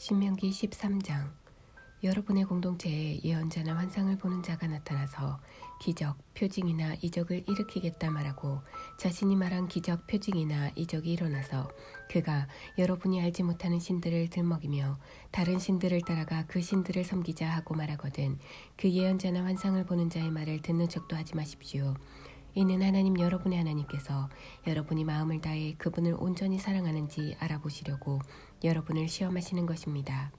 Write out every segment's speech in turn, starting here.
신명기 13장. 여러분의 공동체에 예언자나 환상을 보는 자가 나타나서 기적, 표징이나 이적을 일으키겠다 말하고 자신이 말한 기적, 표징이나 이적이 일어나서 그가 여러분이 알지 못하는 신들을 들먹이며 다른 신들을 따라가 그 신들을 섬기자 하고 말하거든 그 예언자나 환상을 보는 자의 말을 듣는 척도 하지 마십시오. 이는 하나님 여러분의 하나님께서 여러분이 마음을 다해 그분을 온전히 사랑하는지 알아보시려고 여러분을 시험하시는 것입니다.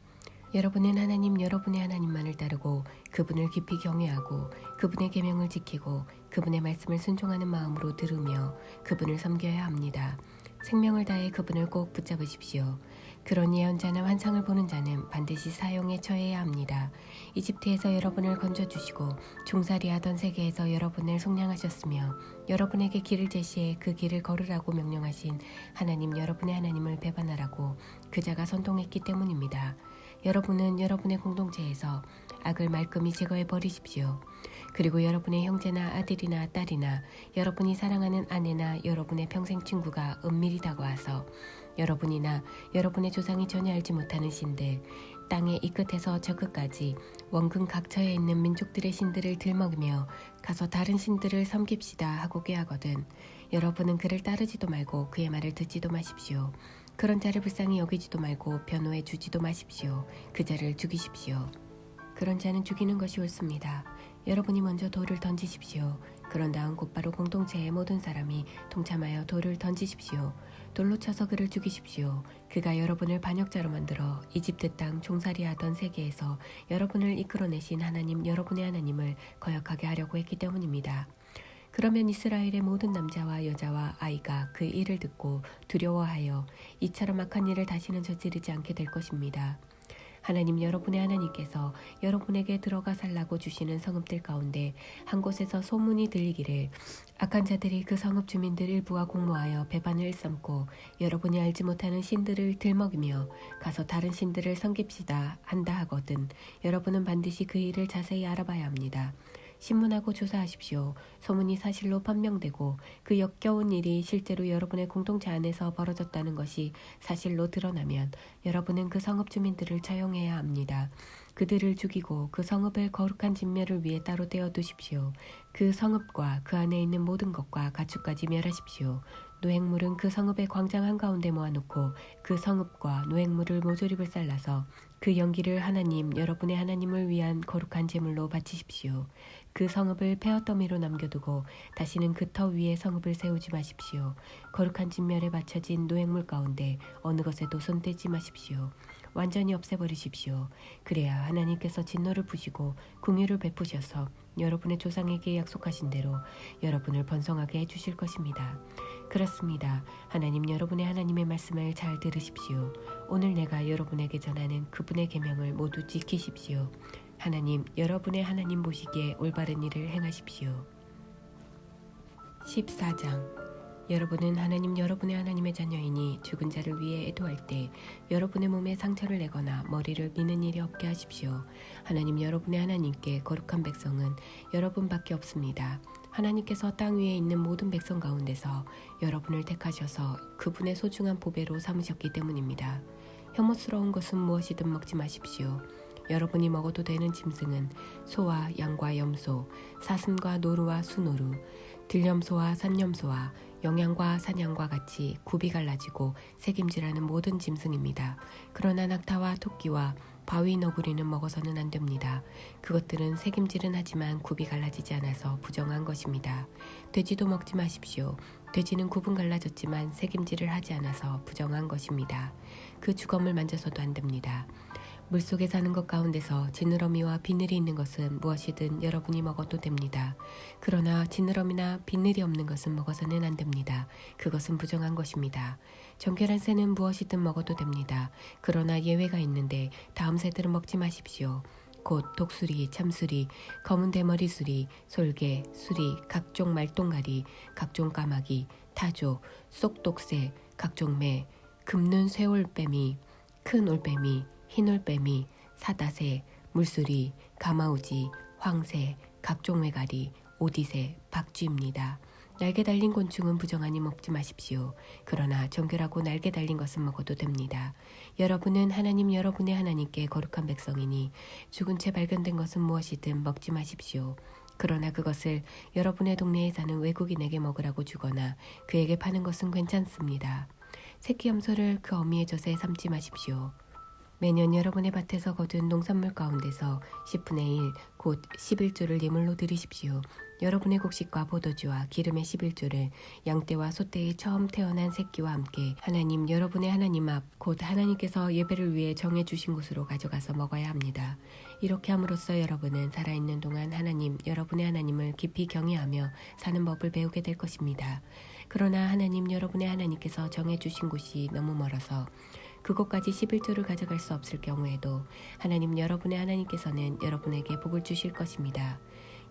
여러분은 하나님 여러분의 하나님만을 따르고 그분을 깊이 경외하고 그분의 계명을 지키고 그분의 말씀을 순종하는 마음으로 들으며 그분을 섬겨야 합니다. 생명을 다해 그분을 꼭 붙잡으십시오. 그런 예언자나 환상을 보는 자는 반드시 사형에 처해야 합니다. 이집트에서 여러분을 건져주시고 종살이하던 세계에서 여러분을 속량하셨으며 여러분에게 길을 제시해 그 길을 걸으라고 명령하신 하나님 여러분의 하나님을 배반하라고 그 자가 선동했기 때문입니다. 여러분은 여러분의 공동체에서 악을 말끔히 제거해 버리십시오. 그리고 여러분의 형제나 아들이나 딸이나 여러분이 사랑하는 아내나 여러분의 평생 친구가 은밀히 다가와서 여러분이나 여러분의 조상이 전혀 알지 못하는 신들, 땅의 이 끝에서 저 끝까지 원근 각처에 있는 민족들의 신들을 들먹이며 가서 다른 신들을 섬깁시다 하고 꾀하거든 여러분은 그를 따르지도 말고 그의 말을 듣지도 마십시오. 그런 자를 불쌍히 여기지도 말고 변호해 주지도 마십시오. 그 자를 죽이십시오. 그런 자는 죽이는 것이 옳습니다. 여러분이 먼저 돌을 던지십시오. 그런 다음 곧바로 공동체의 모든 사람이 동참하여 돌을 던지십시오. 돌로 쳐서 그를 죽이십시오. 그가 여러분을 반역자로 만들어 이집트 땅 종살이하던 세계에서 여러분을 이끌어내신 하나님 여러분의 하나님을 거역하게 하려고 했기 때문입니다. 그러면 이스라엘의 모든 남자와 여자와 아이가 그 일을 듣고 두려워하여 이처럼 악한 일을 다시는 저지르지 않게 될 것입니다. 하나님 여러분의 하나님께서 여러분에게 들어가 살라고 주시는 성읍들 가운데 한 곳에서 소문이 들리기를 악한 자들이 그 성읍 주민들 일부와 공모하여 배반을 일삼고 여러분이 알지 못하는 신들을 들먹이며 가서 다른 신들을 섬깁시다 한다 하거든 여러분은 반드시 그 일을 자세히 알아봐야 합니다. 신문하고 조사하십시오. 소문이 사실로 판명되고 그 역겨운 일이 실제로 여러분의 공동체 안에서 벌어졌다는 것이 사실로 드러나면 여러분은 그 성읍 주민들을 처형해야 합니다. 그들을 죽이고 그 성읍을 거룩한 진멸을 위해 따로 떼어두십시오. 그 성읍과 그 안에 있는 모든 것과 가축까지 멸하십시오. 노획물은 그 성읍의 광장 한가운데 모아놓고 그 성읍과 노획물을 모조리를 잘라서 그 연기를 하나님 여러분의 하나님을 위한 거룩한 제물로 바치십시오. 그 성읍을 폐허더미로 남겨두고 다시는 그 터 위에 성읍을 세우지 마십시오. 거룩한 진멸에 바쳐진 노획물 가운데 어느 것에도 손대지 마십시오. 완전히 없애버리십시오. 그래야 하나님께서 진노를 푸시고 긍휼을 베푸셔서 여러분의 조상에게 약속하신 대로 여러분을 번성하게 해주실 것입니다. 그렇습니다. 하나님 여러분의 하나님의 말씀을 잘 들으십시오. 오늘 내가 여러분에게 전하는 그분의 계명을 모두 지키십시오. 하나님 여러분의 하나님 보시기에 올바른 일을 행하십시오. 14장. 여러분은 하나님 여러분의 하나님의 자녀이니 죽은 자를 위해 애도할 때 여러분의 몸에 상처를 내거나 머리를 미는 일이 없게 하십시오. 하나님 여러분의 하나님께 거룩한 백성은 여러분밖에 없습니다. 하나님께서 땅 위에 있는 모든 백성 가운데서 여러분을 택하셔서 그분의 소중한 보배로 삼으셨기 때문입니다. 혐오스러운 것은 무엇이든 먹지 마십시오. 여러분이 먹어도 되는 짐승은 소와 양과 염소, 사슴과 노루와 수노루, 들염소와 산염소와 영양과 사냥과 같이 굽이 갈라지고 새김질하는 모든 짐승입니다. 그러나 낙타와 토끼와 바위 너구리는 먹어서는 안 됩니다. 그것들은 새김질은 하지만 굽이 갈라지지 않아서 부정한 것입니다. 돼지도 먹지 마십시오. 돼지는 굽은 갈라졌지만 새김질을 하지 않아서 부정한 것입니다. 그 주검을 만져서도 안 됩니다. 물속에 사는 것 가운데서 지느러미와 비늘이 있는 것은 무엇이든 여러분이 먹어도 됩니다. 그러나 지느러미나 비늘이 없는 것은 먹어서는 안 됩니다. 그것은 부정한 것입니다. 정결한 새는 무엇이든 먹어도 됩니다. 그러나 예외가 있는데 다음 새들은 먹지 마십시오. 곧 독수리, 참수리, 검은 대머리 수리, 솔개, 수리, 각종 말똥가리, 각종 까마귀, 타조, 쏙독새, 각종 매, 금눈 쇠올빼미, 큰 올빼미, 흰올빼미, 사다새, 물수리, 가마우지, 황새, 각종 외가리, 오디새, 박쥐입니다. 날개 달린 곤충은 부정하니 먹지 마십시오. 그러나 정결하고 날개 달린 것은 먹어도 됩니다. 여러분은 하나님 여러분의 하나님께 거룩한 백성이니 죽은 채 발견된 것은 무엇이든 먹지 마십시오. 그러나 그것을 여러분의 동네에 사는 외국인에게 먹으라고 주거나 그에게 파는 것은 괜찮습니다. 새끼 염소를 그 어미의 젖에 삶지 마십시오. 매년 여러분의 밭에서 거둔 농산물 가운데서 10분의 1, 곧 11조를 예물로 드리십시오. 여러분의 곡식과 포도주와 기름의 11조를 양떼와 소떼의 처음 태어난 새끼와 함께 하나님 여러분의 하나님 앞, 곧 하나님께서 예배를 위해 정해주신 곳으로 가져가서 먹어야 합니다. 이렇게 함으로써 여러분은 살아있는 동안 하나님 여러분의 하나님을 깊이 경외하며 사는 법을 배우게 될 것입니다. 그러나 하나님 여러분의 하나님께서 정해주신 곳이 너무 멀어서 그곳까지 11조를 가져갈 수 없을 경우에도 하나님 여러분의 하나님께서는 여러분에게 복을 주실 것입니다.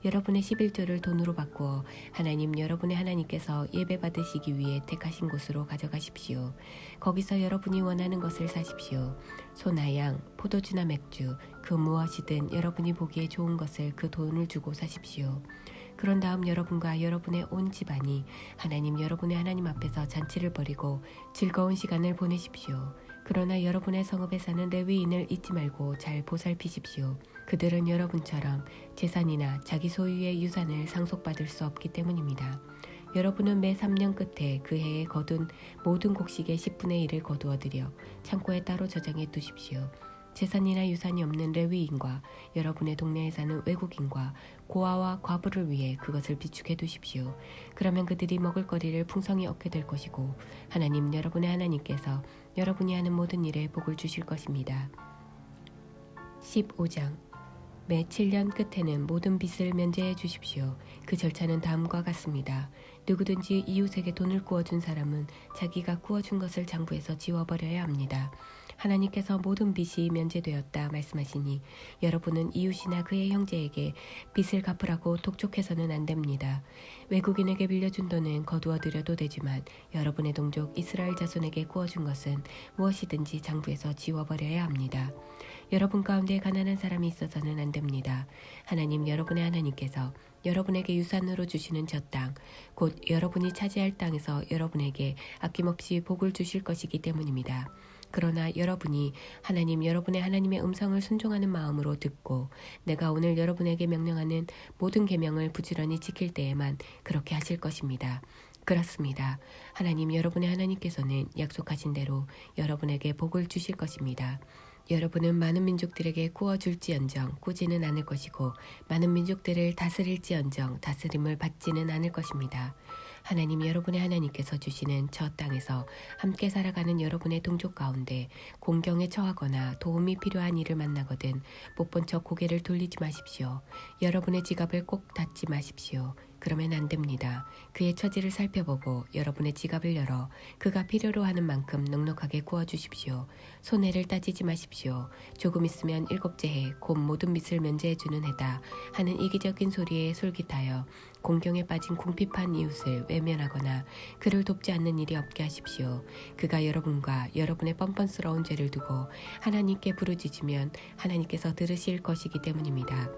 여러분의 11조를 돈으로 바꾸어 하나님 여러분의 하나님께서 예배 받으시기 위해 택하신 곳으로 가져가십시오. 거기서 여러분이 원하는 것을 사십시오. 소나 양, 포도주나 맥주, 그 무엇이든 여러분이 보기에 좋은 것을 그 돈을 주고 사십시오. 그런 다음 여러분과 여러분의 온 집안이 하나님 여러분의 하나님 앞에서 잔치를 벌이고 즐거운 시간을 보내십시오. 그러나 여러분의 성읍에 사는 레위인을 잊지 말고 잘 보살피십시오. 그들은 여러분처럼 재산이나 자기 소유의 유산을 상속받을 수 없기 때문입니다. 여러분은 매 3년 끝에 그 해에 거둔 모든 곡식의 10분의 1을 거두어들여 창고에 따로 저장해 두십시오. 재산이나 유산이 없는 레위인과 여러분의 동네에 사는 외국인과 고아와 과부를 위해 그것을 비축해 두십시오. 그러면 그들이 먹을 거리를 풍성히 얻게 될 것이고 하나님 여러분의 하나님께서 여러분이 하는 모든 일에 복을 주실 것입니다. 15장 매 7년 끝에는 모든 빚을 면제해 주십시오. 그 절차는 다음과 같습니다. 누구든지 이웃에게 돈을 구워준 사람은 자기가 구워준 것을 장부에서 지워버려야 합니다. 하나님께서 모든 빚이 면제되었다 말씀하시니 여러분은 이웃이나 그의 형제에게 빚을 갚으라고 독촉해서는 안 됩니다. 외국인에게 빌려준 돈은 거두어 드려도 되지만 여러분의 동족 이스라엘 자손에게 구워준 것은 무엇이든지 장부에서 지워버려야 합니다. 여러분 가운데 가난한 사람이 있어서는 안 됩니다. 하나님 여러분의 하나님께서 여러분에게 유산으로 주시는 저 땅, 곧 여러분이 차지할 땅에서 여러분에게 아낌없이 복을 주실 것이기 때문입니다. 그러나 여러분이 하나님 여러분의 하나님의 음성을 순종하는 마음으로 듣고 내가 오늘 여러분에게 명령하는 모든 계명을 부지런히 지킬 때에만 그렇게 하실 것입니다. 그렇습니다. 하나님 여러분의 하나님께서는 약속하신 대로 여러분에게 복을 주실 것입니다. 여러분은 많은 민족들에게 구워줄지언정 꾸지는 않을 것이고 많은 민족들을 다스릴지언정 다스림을 받지는 않을 것입니다. 하나님 여러분의 하나님께서 주시는 저 땅에서 함께 살아가는 여러분의 동족 가운데 공경에 처하거나 도움이 필요한 일을 만나거든 못 본 척 고개를 돌리지 마십시오. 여러분의 지갑을 꼭 닫지 마십시오. 그러면 안 됩니다. 그의 처지를 살펴보고 여러분의 지갑을 열어 그가 필요로 하는 만큼 넉넉하게 구워주십시오. 손해를 따지지 마십시오. 조금 있으면 7째 해 곧 모든 빚을 면제해주는 해다 하는 이기적인 소리에 솔깃하여 공경에 빠진 궁핍한 이웃을 외면하거나 그를 돕지 않는 일이 없게 하십시오. 그가 여러분과 여러분의 뻔뻔스러운 죄를 두고 하나님께 부르짖으면 하나님께서 들으실 것이기 때문입니다.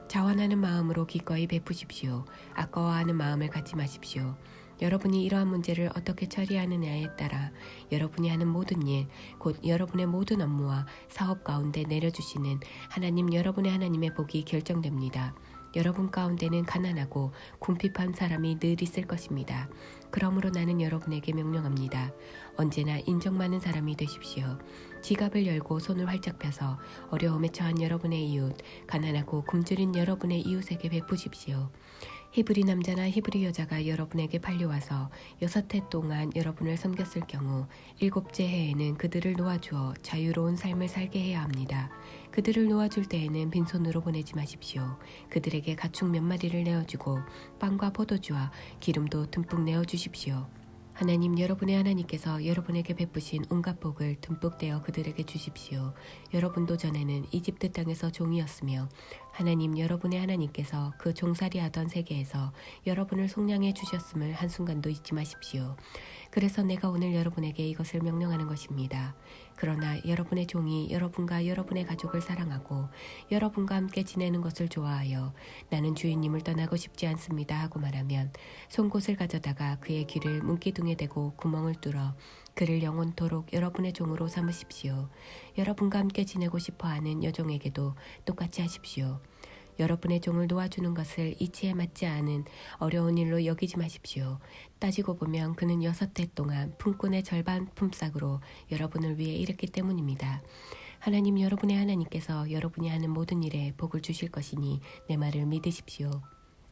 자원하는 마음으로 기꺼이 베푸십시오. 아까워하는 마음을 갖지 마십시오. 여러분이 이러한 문제를 어떻게 처리하느냐에 따라 여러분이 하는 모든 일, 곧 여러분의 모든 업무와 사업 가운데 내려주시는 하나님 여러분의 하나님의 복이 결정됩니다. 여러분 가운데는 가난하고 궁핍한 사람이 늘 있을 것입니다. 그러므로 나는 여러분에게 명령합니다. 언제나 인정 많은 사람이 되십시오. 지갑을 열고 손을 활짝 펴서 어려움에 처한 여러분의 이웃, 가난하고 굶주린 여러분의 이웃에게 베푸십시오. 히브리 남자나 히브리 여자가 여러분에게 팔려와서 6해 동안 여러분을 섬겼을 경우 7째 해에는 그들을 놓아주어 자유로운 삶을 살게 해야 합니다. 그들을 놓아줄 때에는 빈손으로 보내지 마십시오. 그들에게 가축 몇 마리를 내어주고 빵과 포도주와 기름도 듬뿍 내어주십시오. 하나님 여러분의 하나님께서 여러분에게 베푸신 온갖 복을 듬뿍 떼어 그들에게 주십시오. 여러분도 전에는 이집트 땅에서 종이었으며 하나님 여러분의 하나님께서 그 종살이 하던 세계에서 여러분을 속량해 주셨음을 한순간도 잊지 마십시오. 그래서 내가 오늘 여러분에게 이것을 명령하는 것입니다. 그러나 여러분의 종이 여러분과 여러분의 가족을 사랑하고 여러분과 함께 지내는 것을 좋아하여 나는 주인님을 떠나고 싶지 않습니다 하고 말하면 송곳을 가져다가 그의 귀를 문기둥에 대고 구멍을 뚫어 그를 영원토록 여러분의 종으로 삼으십시오. 여러분과 함께 지내고 싶어하는 여종에게도 똑같이 하십시오. 여러분의 종을 도와주는 것을 이치에 맞지 않은 어려운 일로 여기지 마십시오. 따지고 보면 그는 6해 동안 품꾼의 절반 품삯으로 여러분을 위해 일했기 때문입니다. 하나님 여러분의 하나님께서 여러분이 하는 모든 일에 복을 주실 것이니 내 말을 믿으십시오.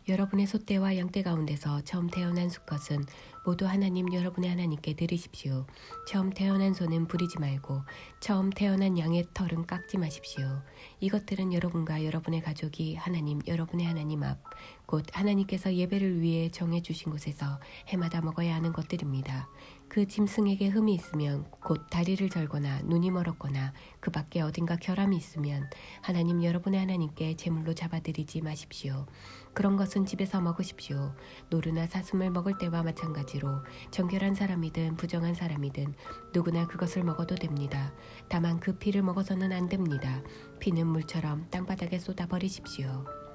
여러분의 소떼와 양떼 가운데서 처음 태어난 수컷은 모두 하나님 여러분의 하나님께 드리십시오. 처음 태어난 소는 부리지 말고 처음 태어난 양의 털은 깎지 마십시오. 이것들은 여러분과 여러분의 가족이 하나님 여러분의 하나님 앞 곧 하나님께서 예배를 위해 정해 주신 곳에서 해마다 먹어야 하는 것들입니다. 그 짐승에게 흠이 있으면 곧 다리를 절거나 눈이 멀었거나 그 밖에 어딘가 결함이 있으면 하나님 여러분의 하나님께 제물로 잡아드리지 마십시오. 그런 것은 집에서 먹으십시오. 노루나 사슴을 먹을 때와 마찬가지로 정결한 사람이든 부정한 사람이든 누구나 그것을 먹어도 됩니다. 다만 그 피를 먹어서는 안 됩니다. 피는 물처럼 땅바닥에 쏟아버리십시오.